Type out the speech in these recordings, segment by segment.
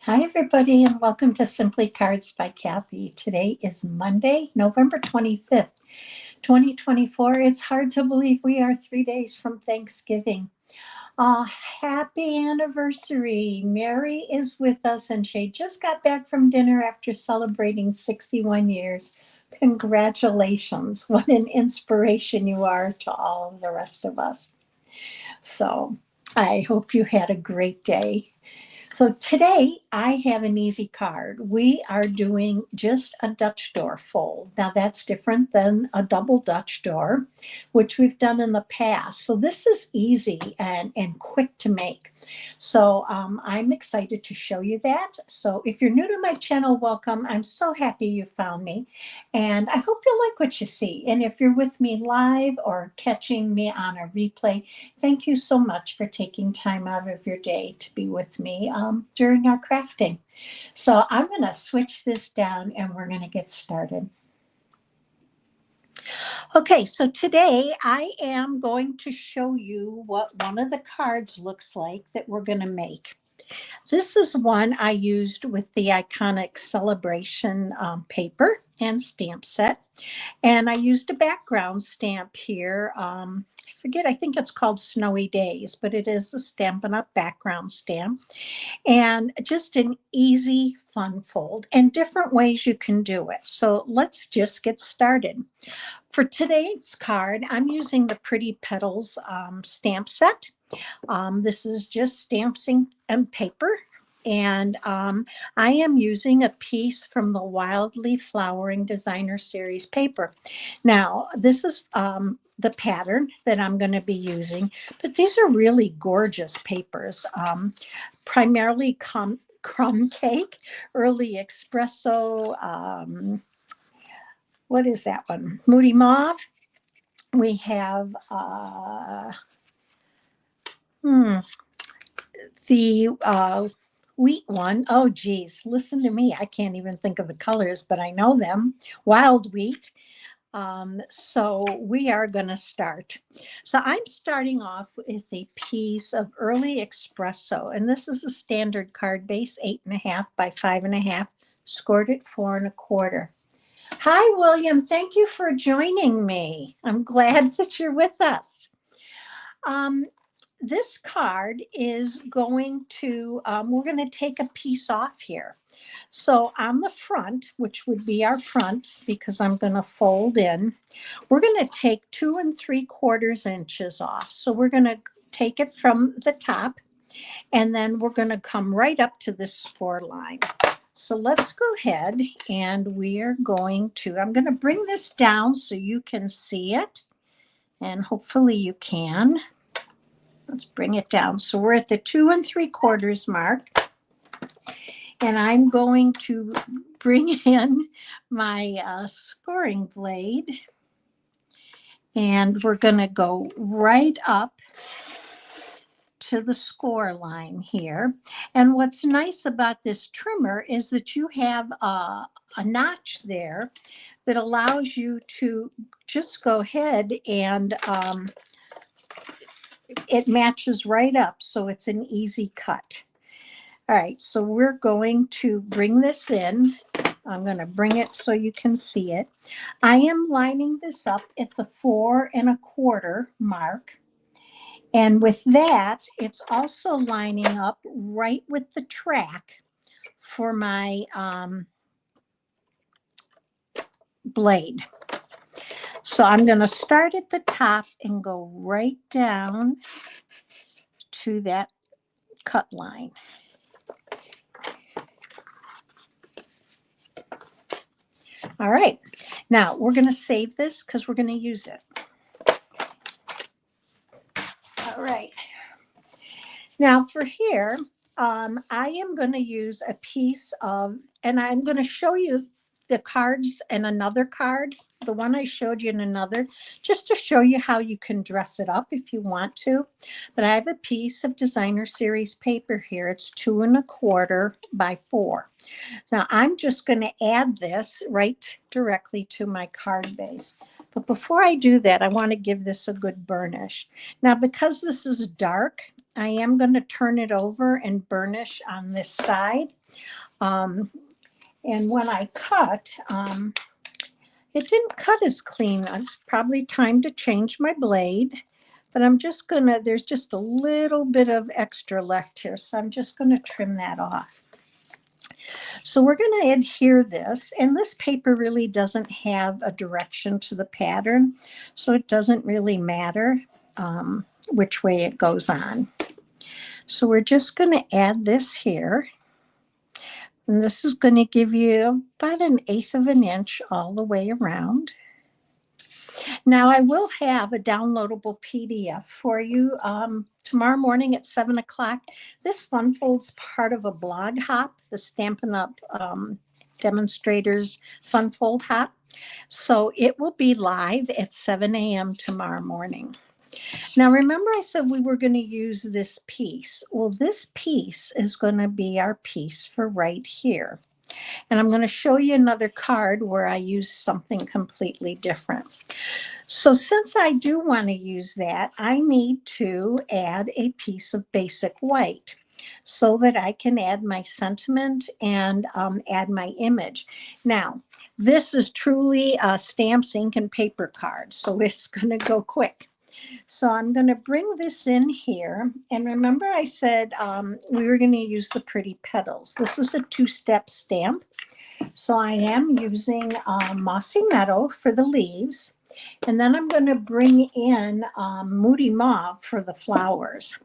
Hi, everybody, and welcome to Simply Cards by Kathy. Today is Monday, November 25th, 2024. It's hard to believe we are 3 days from Thanksgiving. Happy anniversary. Mary is with us, and she just got back from dinner after celebrating 61 years. Congratulations. What an inspiration you are to all of the rest of us. So I hope you had a great day. So today I have an easy card. We are doing just a Dutch door fold. Now that's different than a double Dutch door, which we've done in the past. So this is easy and quick to make. So I'm excited to show you that. So if you're new to my channel, welcome. I'm so happy you found me. And I hope you like what you see. And if you're with me live or catching me on a replay, thank you so much for taking time out of your day to be with me during our crafting. So I'm going to switch this down and we're going to get started. Okay, so today I am going to show you what one of the cards looks like that we're going to make. This is one I used with the iconic celebration paper and stamp set. And I used a background stamp here. I forget, I think it's called Snowy Days, but it is a Stampin' Up! Background stamp. And just an easy, fun fold and different ways you can do it. So let's just get started. For today's card, I'm using the Pretty Petals stamp set. This is just stamping and paper. And I am using a piece from the Wildly Flowering Designer Series paper. Now, this is the pattern that I'm going to be using, but these are really gorgeous papers, primarily crumb cake, early espresso, what is that one? Moody Mauve. We have the wheat one. Oh, geez, listen to me. I can't even think of the colors, but I know them. Wild wheat. So we are going to start. So I'm starting off with a piece of early espresso, and this is a standard card base, 8.5 by 5.5, scored at 4.25. Hi, William. Thank you for joining me. I'm glad that you're with us. This card is going to, we're going to take a piece off here. So on the front, which would be our front, because I'm going to fold in, we're going to take 2 3/4 inches off. So we're going to take it from the top, and then we're going to come right up to this score line. So let's go ahead and we are going to, I'm going to bring this down so you can see it, and hopefully you can. Let's bring it down. So we're at the 2 3/4 mark, and I'm going to bring in my scoring blade, and we're going to go right up to the score line here. And what's nice about this trimmer is that you have a notch there that allows you to just go ahead and it matches right up, so it's an easy cut. All right, so we're going to bring this in. I'm going to bring it so you can see it. I am lining this up at the 4.25 mark. And with that, it's also lining up right with the track for my blade. So I'm going to start at the top and go right down to that cut line. All right, now we're going to save this because we're going to use it. All right. Now for here, I am going to use a piece of, and I'm going to show you the cards and another card, the one I showed you in another, just to show you how you can dress it up if you want to. But I have a piece of Designer Series paper here. It's 2.25 by 4. Now I'm just going to add this right directly to my card base. But before I do that, I want to give this a good burnish. Now, because this is dark, I am going to turn it over and burnish on this side. And when I cut, it didn't cut as clean. It's probably time to change my blade, but I'm just gonna, there's just a little bit of extra left here, so I'm just gonna trim that off. So we're gonna adhere this, and this paper really doesn't have a direction to the pattern, so it doesn't really matter which way it goes on. So we're just gonna add this here. And this is going to give you about 1/8 of an inch all the way around. Now I will have a downloadable PDF for you tomorrow morning at 7 o'clock. This fun fold's part of a blog hop, the Stampin' Up! Demonstrators Fun Fold Hop. So it will be live at 7 a.m. tomorrow morning. Now, remember I said we were going to use this piece. Well, this piece is going to be our piece for right here. And I'm going to show you another card where I use something completely different. So since I do want to use that, I need to add a piece of basic white so that I can add my sentiment and add my image. Now, this is truly a stamps, ink, and paper card, so it's going to go quick. So I'm going to bring this in here. And remember I said we were going to use the pretty petals. This is a 2-step stamp. So I am using Mossy Meadow for the leaves. And then I'm going to bring in Moody Mauve for the flowers.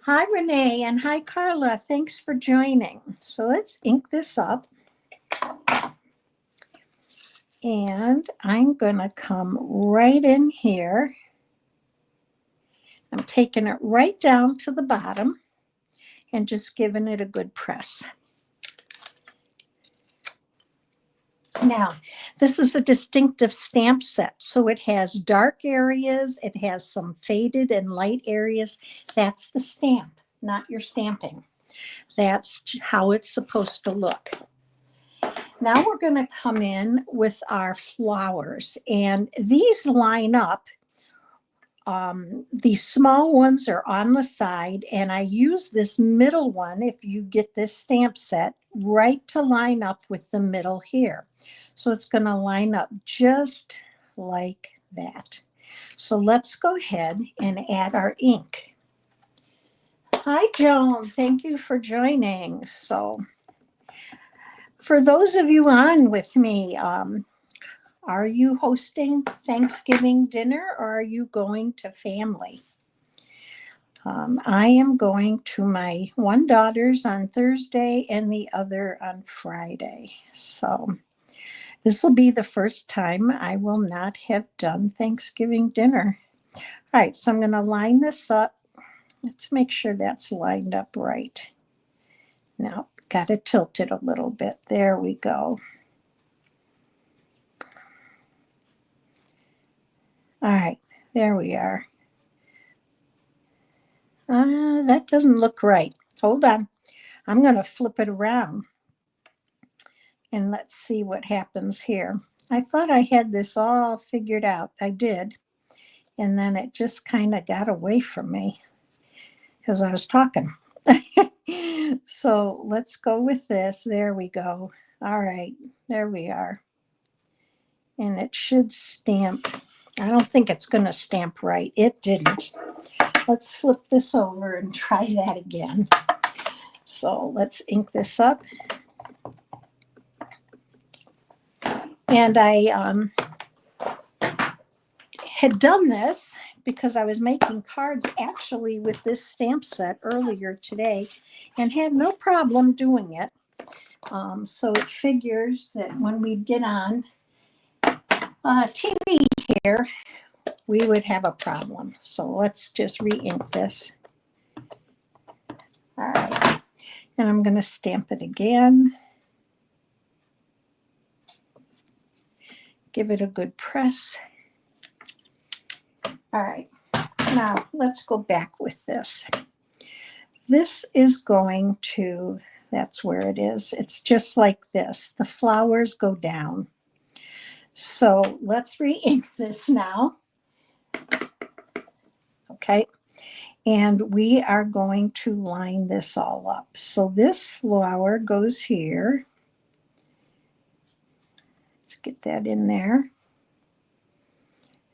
Hi, Renee, and hi, Carla. Thanks for joining. So let's ink this up. And I'm going to come right in here. I'm taking it right down to the bottom and just giving it a good press. Now, this is a distinctive stamp set, so it has dark areas, it has some faded and light areas. That's the stamp, not your stamping. That's how it's supposed to look. Now we're going to come in with our flowers, and these line up. The small ones are on the side, and I use this middle one, if you get this stamp set, right to line up with the middle here. So it's going to line up just like that. So let's go ahead and add our ink. Hi, Joan. Thank you for joining. So for those of you on with me, are you hosting Thanksgiving dinner or are you going to family? I am going to my one daughter's on Thursday and the other on Friday. So this will be the first time I will not have done Thanksgiving dinner. All right, so I'm going to line this up. Let's make sure that's lined up right. Now, got to tilt it a little bit. There we go. All right, there we are. That doesn't look right. Hold on. I'm going to flip it around. And let's see what happens here. I thought I had this all figured out. I did. And then it just kind of got away from me because I was talking. So let's go with this. There we go. All right, there we are. And it should stamp. I don't think it's going to stamp right. It didn't. Let's flip this over and try that again. So let's ink this up. And I had done this because I was making cards actually with this stamp set earlier today and had no problem doing it. So it figures that when we get on TV here, we would have a problem. So let's just re-ink this. All right. And I'm going to stamp it again. Give it a good press. All right. Now let's go back with this. This is going to, that's where it is. It's just like this. The flowers go down. So let's re-ink this now. Okay. And we are going to line this all up. So this flower goes here. Let's get that in there.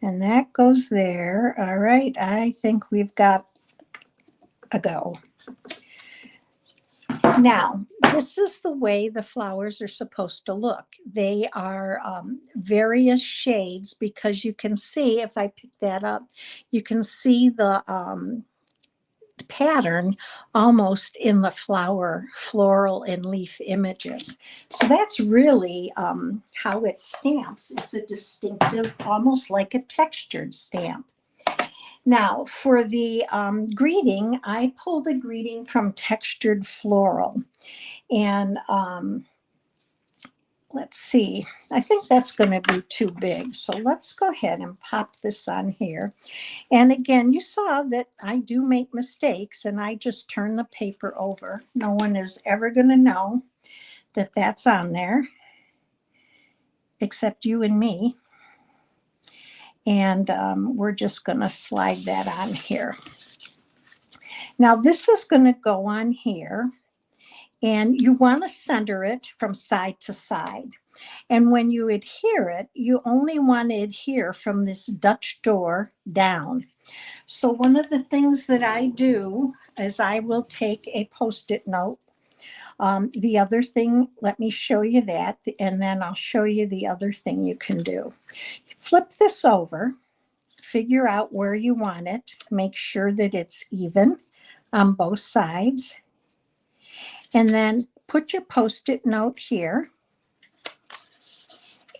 And that goes there. All right, I think we've got a go. Now, this is the way the flowers are supposed to look. They are various shades, because you can see, if I pick that up, you can see the pattern almost in the flower, floral and leaf images. So that's really how it stamps. It's a distinctive, almost like a textured stamp. Now, for the greeting, I pulled a greeting from Textured Floral. And let's see, I think that's going to be too big. So let's go ahead and pop this on here. And again, you saw that I do make mistakes, and I just turn the paper over. No one is ever going to know that that's on there, except you and me. And we're just going to slide that on here. Now this is going to go on here, and you want to center it from side to side. And when you adhere it, you only want to adhere from this Dutch door down. So one of the things that I do is I will take a Post-it note. The other thing, let me show you that, and then I'll show you the other thing you can do. Flip this over, figure out where you want it, make sure that it's even on both sides, and then put your Post-it note here.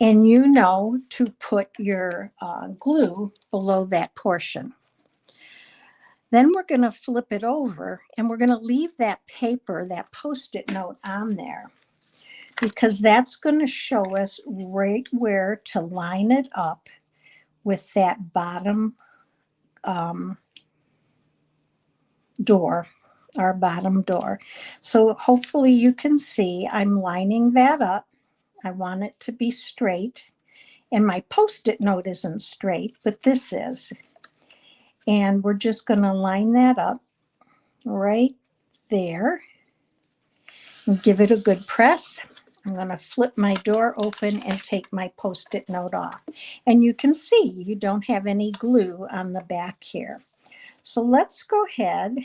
And you know to put your glue below that portion. Then we're going to flip it over, and we're going to leave that paper, that Post-it note on there, because that's going to show us right where to line it up with that bottom door, our bottom door. So hopefully you can see I'm lining that up. I want it to be straight. And my Post-it note isn't straight, but this is. And we're just going to line that up right there and give it a good press. I'm going to flip my door open and take my Post-it note off. And you can see you don't have any glue on the back here. So let's go ahead,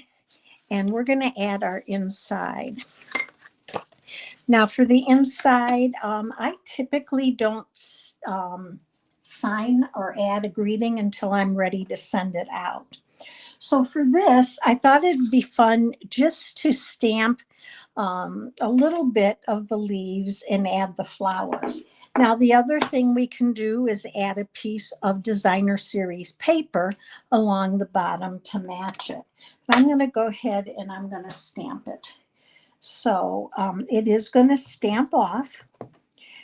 and we're going to add our inside. Now for the inside, I typically don't sign or add a greeting until I'm ready to send it out. So for this, I thought it'd be fun just to stamp a little bit of the leaves and add the flowers. Now, the other thing we can do is add a piece of designer series paper along the bottom to match it. I'm going to go ahead and I'm going to stamp it. So it is going to stamp off.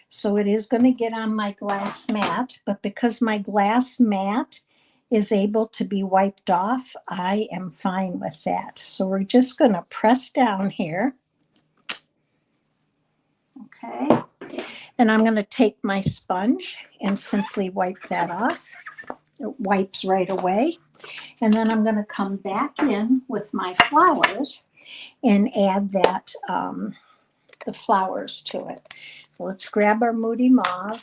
So it is going to get on my glass mat, but because my glass mat is able to be wiped off, I am fine with that. So we're just going to press down here. Okay. And I'm going to take my sponge and simply wipe that off. It wipes right away. And then I'm going to come back in with my flowers and add that, the flowers to it. Let's grab our Moody Mauve.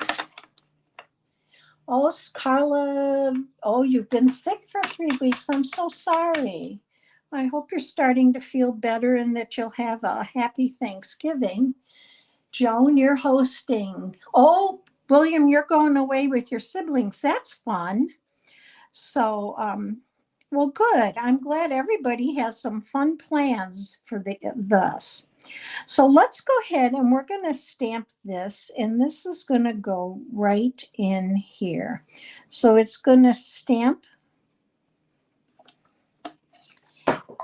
Oh, Carla, oh, you've been sick for 3 weeks. I'm so sorry. I hope you're starting to feel better and that you'll have a happy Thanksgiving. Joan, you're hosting. Oh, William, you're going away with your siblings. That's fun. So, well, good. I'm glad everybody has some fun plans for this. So let's go ahead and we're going to stamp this, and this is going to go right in here. So it's going to stamp.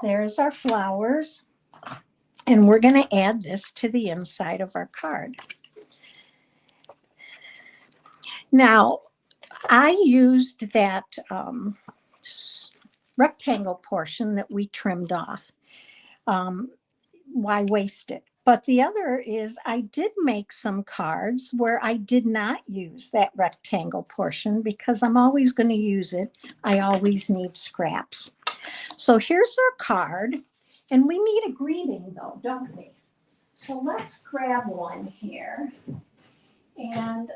There's our flowers, and we're going to add this to the inside of our card. Now, I used that rectangle portion that we trimmed off. Why waste it? But the other is I did make some cards where I did not use that rectangle portion because I'm always going to use it. I always need scraps. So here's our card, and we need a greeting though, don't we? So let's grab one here, and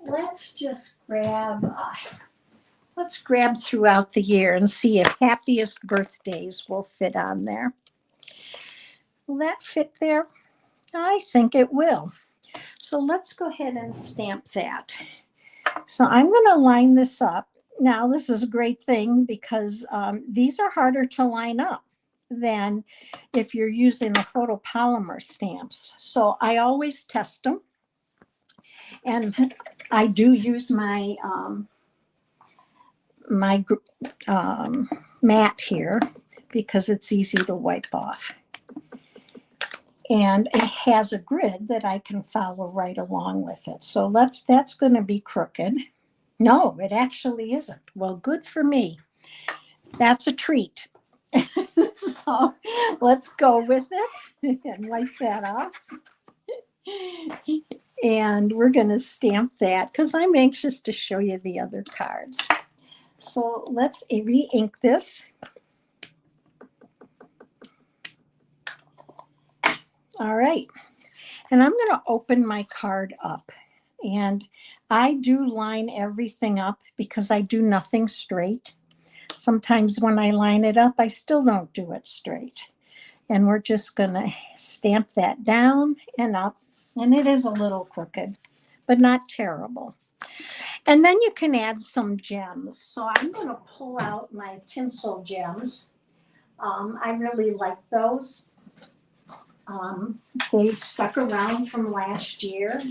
let's just let's grab throughout the year and see if happiest birthdays will fit on there. Will that fit there? I think it will. So let's go ahead and stamp that. So I'm going to line this up. Now, this is a great thing because these are harder to line up than if you're using the photopolymer stamps. So I always test them. And I do use my mat here because it's easy to wipe off. And it has a grid that I can follow right along with it. So that's going to be crooked. No, it actually isn't. Well, good for me. That's a treat. So let's go with it and wipe that off. And we're going to stamp that because I'm anxious to show you the other cards. So let's re-ink this. All right. And I'm going to open my card up. And I do line everything up because I do nothing straight. Sometimes when I line it up, I still don't do it straight. And we're just going to stamp that down and up. And it is a little crooked, but not terrible. And then you can add some gems. So I'm going to pull out my tinsel gems. I really like those. They stuck around from last year.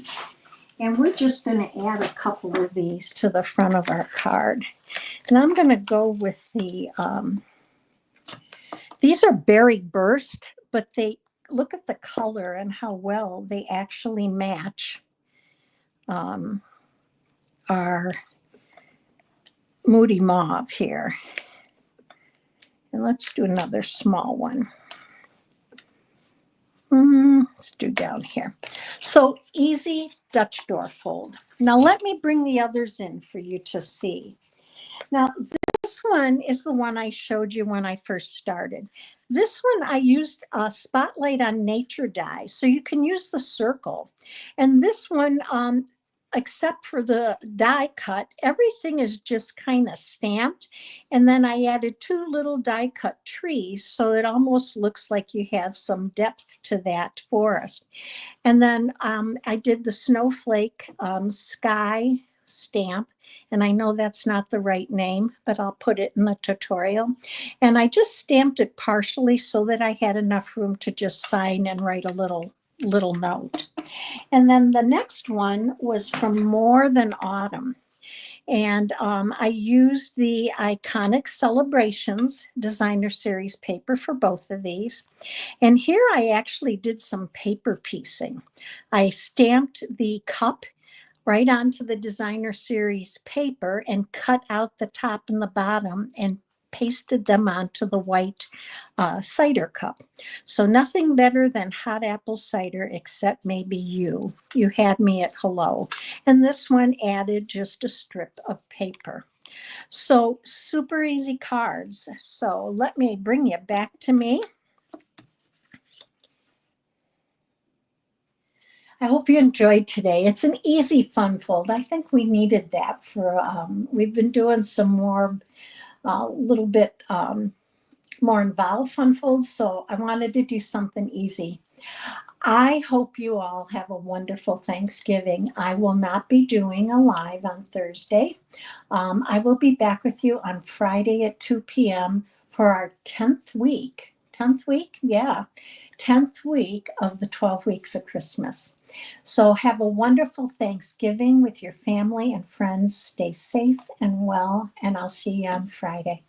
And we're just going to add a couple of these to the front of our card. And I'm going to go with these are Berry Burst, but they look at the color and how well they actually match our Moody Mauve here. And let's do another small one. Let's do down here. So easy Dutch door fold. Now let me bring the others in for you to see. Now this one is the one I showed you when I first started. This one I used a Spotlight on Nature die, so you can use the circle. And this one, except for the die cut, everything is just kind of stamped. And then I added 2 little die cut trees, so it almost looks like you have some depth to that forest. And then I did the snowflake sky stamp. And I know that's not the right name, but I'll put it in the tutorial. And I just stamped it partially so that I had enough room to just sign and write a little note. And then the next one was from More Than Autumn. And I used the Iconic Celebrations Designer Series paper for both of these. And here I actually did some paper piecing. I stamped the cup right onto the Designer Series paper and cut out the top and the bottom and pasted them onto the white cider cup. So nothing better than hot apple cider, except maybe you. You had me at hello. And this one added just a strip of paper. So super easy cards. So let me bring you back to me. I hope you enjoyed today. It's an easy fun fold. I think we needed that for, we've been doing some more, little bit more involved fun folds. So I wanted to do something easy. I hope you all have a wonderful Thanksgiving. I will not be doing a live on Thursday. I will be back with you on Friday at 2 p.m. for our 10th week. 10th week? Yeah. 10th week of the 12 weeks of Christmas. So have a wonderful Thanksgiving with your family and friends. Stay safe and well, and I'll see you on Friday.